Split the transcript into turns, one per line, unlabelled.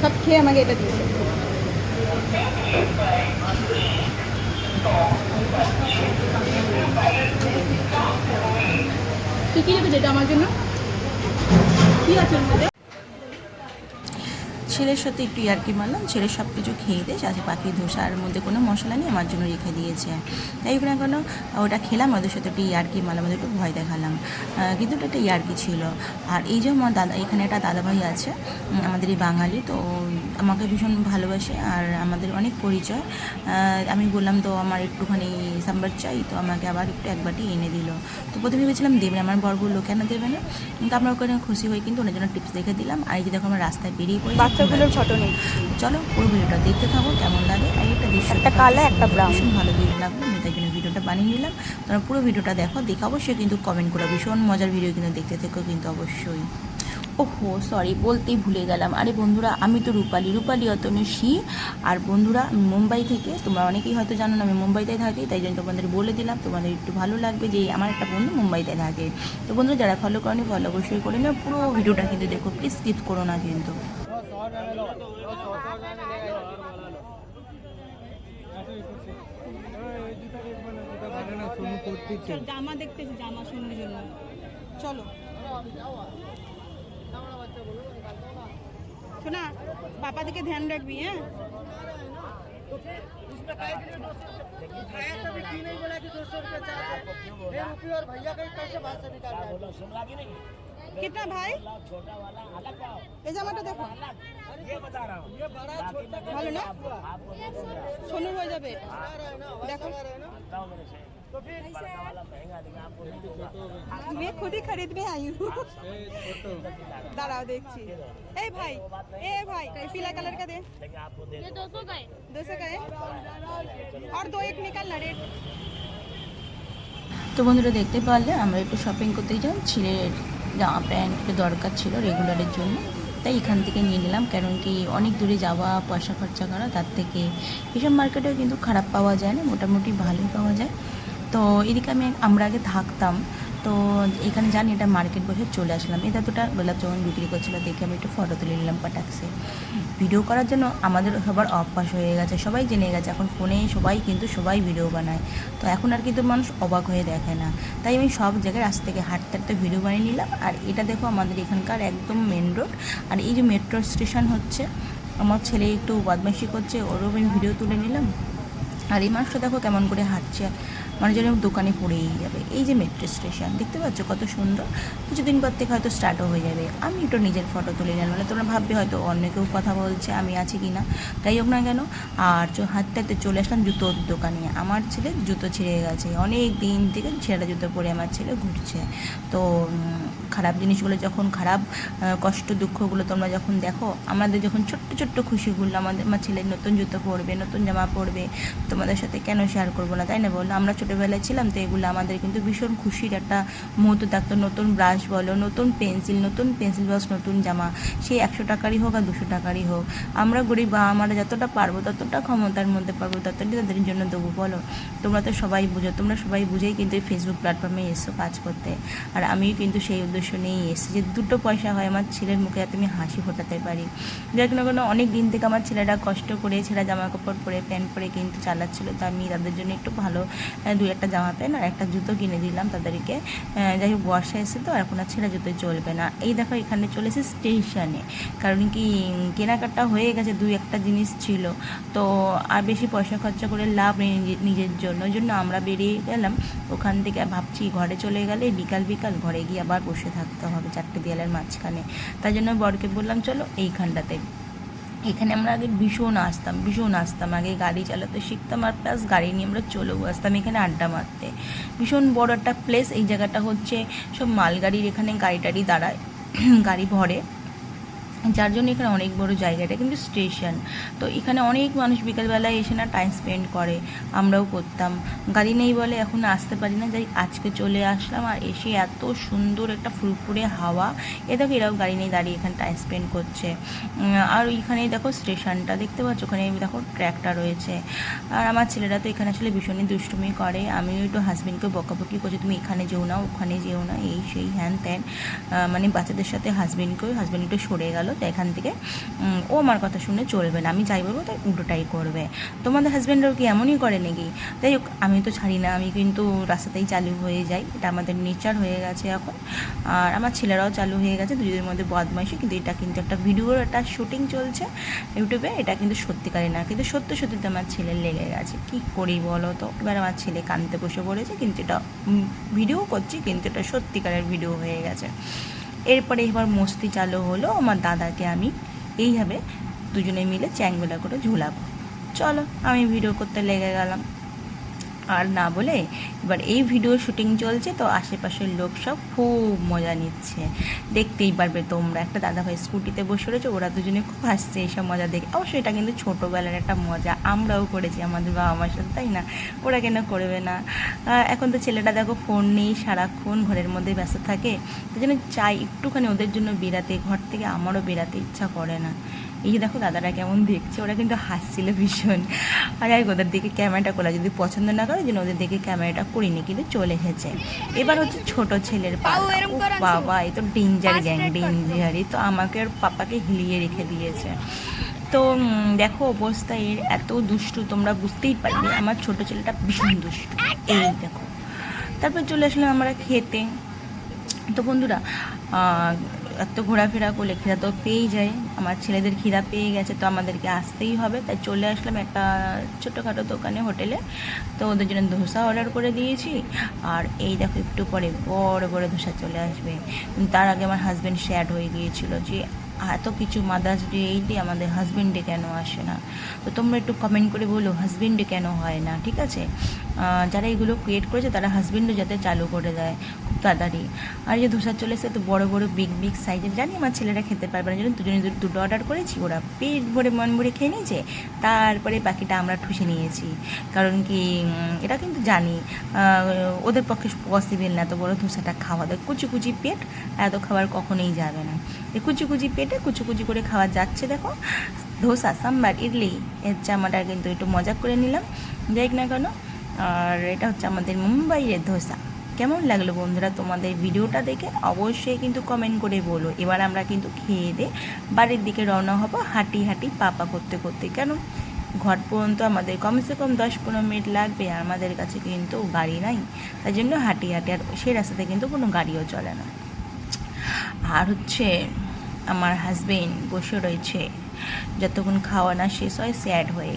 সব খেয়ে আমাকে এটা দিয়েছে। কী কী রেখেছে এটা আমার জন্য? কী আছে ওর মধ্যে?
ছেলের সাথে একটু ইয়ার্কি মারলাম, ছেলে সব কিছু খেয়ে দিয়ে আজকে পাখি ধোসার মধ্যে কোনো মশলা নেই, আমার জন্য রেখে দিয়েছে। তাই ওখানে কোনো ওটা খেলাম, ওদের সাথে একটু ইয়ার্কি মারলাম, ওদের একটু ভয় দেখালাম, কিন্তু ওটা একটা ইয়ার্কি ছিল। আর এই যে আমার দাদা, এখানে একটা দাদাভাই আছে আমাদের এই বাঙালি, তো আমাকে ভীষণ ভালোবাসে আর আমাদের অনেক পরিচয়। আমি বললাম তো আমার একটুখানি সাম্বার চাই, তো আমাকে আবার একটু এক বাটি এনে দিল। তো প্রথমে ভেবেছিলাম দেবে না, আমার বর বললো কেন দেবে না, কিন্তু আমরা ওখানে খুশি হয়ে কিন্তু ওনার জন্য টিপস দেখে দিলাম। আর এই যে দেখো আমরা রাস্তায় বেরিয়ে পড়ি,
বাচ্চাগুলোর ফটো নেই।
চলো পুরো ভিডিওটা দেখতে থাকো কেমন লাগে। আর একটা দৃশ্য
একটা কালো একটা ব্রাউন।
ভীষণ ভালো লাগলো, আমি তাই জন্য ভিডিওটা বানিয়ে নিলাম। তোমরা পুরো ভিডিওটা দেখো, দেখে অবশ্যই কিন্তু কমেন্ট করো, ভীষণ মজার ভিডিও কিন্তু দেখতে থেকো কিন্তু অবশ্যই। ওহো সরি, বলতেই ভুলে গেলাম। আরে বন্ধুরা, আমি তো রূপালি অতনুষী। আর বন্ধুরা, আমি মুম্বাই থেকে, তোমরা অনেকেই হয়তো জানো না আমি মুম্বাইতে থাকি, তাই জন্য তোমাদের বলে দিলাম, তোমাদের একটু ভালো লাগবে যে আমার একটা বন্ধু মুম্বাইতে থাকে। তো বন্ধুরা, যারা ফলো করনি ফলো অবশ্যই করে না, পুরো ভিডিওটা কিন্তু দেখো, প্লিজ স্কিপ করো না কিন্তু।
জামা দেখতেছি, জামা সোনুর জন্য। চলো শোনা, पापा दिखे ध्यान रखबी। हैं कितना भाई? ये জামাটা দেখো,
ये बता रहा हूँ, ये बड़ा छोटा
ভালো না? সোনুর হয়ে যাবে, দেখো।
तो फिर बड़ा वाला महंगा देगा आपको नहीं दूंगा।
मैं खुद ही खरीद में आई हूँ। दाঁড়াও দেখছি। ए भाई पीला कलर का दे।
आपको दे
ये 200 का है।
200 का है और दो एक निकाल ना रेट।
তো বন্ধুরা, দেখতে পারলে আমরা একটু শপিং করতে যাই, ছেলের জামা প্যান্ট একটু দরকার ছিল রেগুলারের জন্য, তাই এখান থেকে নিয়ে নিলাম। কারণ কি অনেক দূরে যাওয়া, পয়সা খরচা করা, তার থেকে এসব মার্কেটেও কিন্তু খারাপ পাওয়া যায় না, মোটামুটি ভালোই পাওয়া যায়। তো এদিকে আমরা আগে থাকতাম, তো এখানে জানি এটা মার্কেট বসে চলে আসলাম। এটা দুটা গোলাপ জামুন বিক্রি করছিল, দেখে আমি একটু ফটো তুলে নিলাম পাটাক্সে। ভিডিও করার জন্য আমাদের সবার অভ্যাস হয়ে গেছে, সবাই জেনে গেছে এখন ফোনে সবাই ভিডিও বানায়, তো এখন আর কিন্তু মানুষ অবাক হয়ে দেখে না। তাই আমি সব জায়গায় রাস্তা থেকে হাঁটতে হাঁটতে ভিডিও বানিয়ে নিলাম। আর এটা দেখো আমাদের এখানকার একদম মেন রোড, আর এই যে মেট্রো স্টেশন হচ্ছে। আমার ছেলে একটু বদমাইশি করছে, ওরও আমি ভিডিও তুলে নিলাম। আর এই মানুষটা দেখো কেমন করে হাঁটছে, মানে যেন দোকানে পড়েই যাবে। এই যে মেট্রো স্টেশন দেখতে পাচ্ছ কত সুন্দর, কিছুদিন পর থেকে হয়তো স্টার্টও হয়ে যাবে। আমি একটু নিজের ফটো তুলে নিলাম, মানে তোমরা ভাববে হয়তো অন্য কেউ কথা বলছে আমি আছি কি না, তাই হোক না কেন। আর হাঁটতে হাঁটতে চলে আসলাম জুতোর দোকানে। আমার ছেলে জুতো ছিঁড়ে গেছে, অনেক দিন থেকে ছেঁড়া জুতো পরে আমার ছেলে ঘুরছে। তো খারাপ জিনিসগুলো যখন, খারাপ কষ্ট দুঃখগুলো তোমরা যখন দেখো, আমাদের যখন ছোট্ট ছোট্ট খুশিগুলো, আমার ছেলের নতুন জুতো পরবে, নতুন জামা পরবে, তোমাদের সাথে কেন শেয়ার করবো না, তাই না বললো? আমরা ছোটোবেলায় ছিলাম, তো এগুলো আমাদের কিন্তু ভীষণ খুশির একটা মুহূর্ত থাকতো। নতুন ব্রাশ বলো, নতুন পেন্সিল বক্স, নতুন জামা, সেই 100 টাকারই হোক আর 200 টাকারই হোক, আমরা গরিব বা আমরা যতটা পারবো, ততটা ক্ষমতার মধ্যে পারবো, ততটাই তাদের জন্য দেবো। বলো, তোমরা তো সবাই বুঝো, তোমরা সবাই বুঝেই কিন্তু এই ফেসবুক প্ল্যাটফর্মে এসছো কাজ করতে। আর আমিও কিন্তু সেই উদ্দেশ্য নিয়েই এসেছি যে দুটো পয়সা হয় আমার ছেলের মুখে, যাতে আমি হাসি ফোটাতে পারি। যার কোনো অনেক দিন থেকে আমার ছেলেরা কষ্ট করে ছেঁড়া জামা কাপড় পরে, প্যান্ট পরে কিন্তু চালাচ্ছিল, তো আমি তাদের জন্য একটু ভালো 2-1টা জামা প্যান্ট আর একটা জুতো কিনে দিলাম তাদেরকে। যাই হোক, বর্ষা এসে তো এখন আর ছেঁড়া জুতোই চলবে না। এই দেখো এখানে চলেছে স্টেশনে, কারণ কি কেনাকাটা হয়ে গেছে, 2-1টা জিনিস ছিল, তো আর বেশি পয়সা খরচা করে লাভ নেই নিজের জন্য। ওই জন্য আমরা বেরিয়ে গেলাম ওখান থেকে। ভাবছি ঘরে চলে গেলে বিকাল ঘরে গিয়ে আবার বসে থাকতে হবে 4টে দেয়ালের মাঝখানে। তাই জন্য বরকে বললাম চলো এইখানটাতে। এখানে আমরা আগে ভীষণ আসতাম, আগে গাড়ি চালাতে শিখতাম, আর প্লাস গাড়ি নিয়ে আমরা চলেও আসতাম এখানে আড্ডা মারতে। ভীষণ বড় একটা প্লেস। এই জায়গাটা হচ্ছে সব মালগাড়ির, এখানে গাড়ি টাড়ি দাঁড়ায়, গাড়ি ভরে, যার জন্য এখানে অনেক বড় জায়গাটা কিন্তু স্টেশন। তো এখানে অনেক মানুষ বিকালবেলায় এসে না টাইম স্পেন্ড করে, আমরাও করতাম। গাড়ি নেই বলে এখন আসতে পারি না, যাই আজকে চলে আসলাম। আর এসে এত সুন্দর একটা ফুরফুরে হাওয়া, এ দেখো এরাও গাড়ি নিয়ে দাঁড়িয়ে এখানে টাইম স্পেন্ড করছে। আর ওইখানেই দেখো স্টেশনটা দেখতে পাচ্ছ, ওখানে দেখো ট্র্যাকটা রয়েছে। আর আমার ছেলেরা তো এখানে আসলে ভীষণই দুষ্টুমি করে, আমিও একটু হাজবেন্ডকে বকাবকি করছি, তুমি এখানে যেও না, ওখানে যেও না, এই সেই হ্যান ত্যান, মানে বাচ্চাদের সাথে হাজবেন্ড একটু সরে গেল। চলো, তো এখান থেকে ও আমার কথা শুনে চলবে না, আমি যাই বলবো তাই উল্টোটাই করবে। তোমাদের হাজব্যান্ডরাও কি এমনই করে নাকি? যাই হোক, আমি তো ছাড়ি না, আমি কিন্তু রাস্তাতেই চালু হয়ে যাই, এটা আমাদের নেচার হয়ে গেছে এখন। আর আমার ছেলেরাও চালু হয়ে গেছে, দুজনের মধ্যে বদমাইশি। কিন্তু এটা কিন্তু একটা ভিডিওর একটা শুটিং চলছে ইউটিউবে, এটা কিন্তু সত্যিকারই না, কিন্তু সত্যি সত্যি তো আমার ছেলের লেগে গেছে, কি করি বলো তো। এবার আমার ছেলে কাঁদতে বসে পড়েছে, কিন্তু এটা ভিডিও করছি, কিন্তু এটা সত্যিকারের ভিডিও হয়ে গেছে। এরপরে এবার মস্তি চালু হলো, আমার দাদাকে আমি এইভাবে দুজনে মিলে চ্যাংবেলা করে ঝুলাবো। চলো, আমি ভিডিও করতে লেগে গেলাম। আর না বলে এবার এই ভিডিও শুটিং চলছে, তো আশেপাশের লোক সব খুব মজা নিচ্ছে, দেখতেই পারবে তোমরা। একটা দাদাভাই স্কুটিতে বসে রয়েছে, ওরা দুজনে খুব হাসছে এইসব মজা দেখে। অবশ্যই এটা কিন্তু ছোটোবেলার একটা মজা, আমরাও করেছি আমাদের বাবা মার সাথে, তাই না? ওরা কেন করবে না? এখন তো ছেলেটা দেখো ফোন নেই, সারাক্ষণ ঘরের মধ্যে ব্যস্ত থাকে, তাই জন্য চাই একটুখানি ওদের জন্য বেরাতে, ঘর থেকে আমারও বেরাতে ইচ্ছা করে না। এই যে দেখো দাদারা কেমন দেখছে, ওরা কিন্তু হাসছিল ভীষণ। আর যাই ওদের দিকে ক্যামেরাটা করা, যদি পছন্দ না করে যেন ওদের দিকে ক্যামেরাটা করিনি, কিন্তু চলে এসেছে। এবার হচ্ছে ছোট ছেলের পালা। উফ বাবা, এই তো ডেঞ্জার গ্যাং, ডেঞ্জারই তো, আমাকে আর পাপাকে হিলিয়ে রেখে দিয়েছে। তো দেখো অবস্থা এর, এত দুষ্টু তোমরা বুঝতেই পারবে, আমার ছোট ছেলেটা ভীষণ দুষ্টু। এই দেখো, তারপর চলে আসলাম আমরা খেতে। তো বন্ধুরা, এত ঘোরাফেরা করলে খিদা তো পেয়েই যায়, আমার ছেলেদের খিদা পেয়ে গেছে, তো আমাদেরকে আসতেই হবে। তাই চলে আসলাম একটা ছোটোখাটো দোকানে, হোটেলে। তো ওদের জন্য ধোসা অর্ডার করে দিয়েছি। আর এই দেখো একটু পরে বড় বড় ধোসা চলে আসবে। তার আগে আমার হাজব্যান্ড স্যাড হয়ে গিয়েছিল যে এত কিছু মাদার্স ডে এই ডে আমাদের হাজব্যান্ডে কেন আসে না। তো তোমরা একটু কমেন্ট করে বলো হাজব্যান্ডে কেন হয় না, ঠিক আছে? যারা এগুলো ক্রিয়েট করেছে তারা হাজব্যান্ডও যাতে চালু করে দেয় খুব তাড়াতাড়ি। আর যে ধোসা চলে এসে তো বড় বড় বিগ বিগ সাইজের, জানি আমার ছেলেরা খেতে পারবে না, জন্য দুজনে দুটো অর্ডার করেছি, ওরা পেট ভরে মন ভরে খেয়ে নিয়েছে, তারপরে বাকিটা আমরা ঠুসে নিয়েছি। কারণ কি এটা কিন্তু জানি ওদের পক্ষে পসিবল না এত বড় ধোসাটা খাওয়া, দেয় কুচি কুচি পেট, এত খাবার কখনোই যাবে না। এই কুচি কুচি পেটে কুচি কুচি করে খাওয়া যাচ্ছে। দেখো ধোসা, সাম্বার, ইডলি, এর জামাটা কিন্তু একটু মজা করে নিলাম, যাই না কেন। আর এটা হচ্ছে আমাদের মুম্বাইয়ের ধোসা। কেমন লাগলো বন্ধুরা তোমাদের ভিডিওটা দেখে? অবশ্যই কিন্তু কমেন্ট করে বলো। এবার আমরা কিন্তু খেয়ে দিয়ে বাড়ির দিকে রওনা হবো, হাঁটি হাঁটি পাপা করতে করতে। কেন, ঘর পর্যন্ত আমাদের কমসে কম 10-15 মিনিট লাগবে, আর আমাদের কাছে কিন্তু গাড়ি নাই, তাই জন্য হাঁটি হাঁটি, আর সেই রাস্তাতে কিন্তু কোনো গাড়িও চলে না। আর হচ্ছে আমার হাজবেন্ড বসে রয়েছে, যতক্ষণ খাওয়া না শেষ হয় স্যাড হয়ে।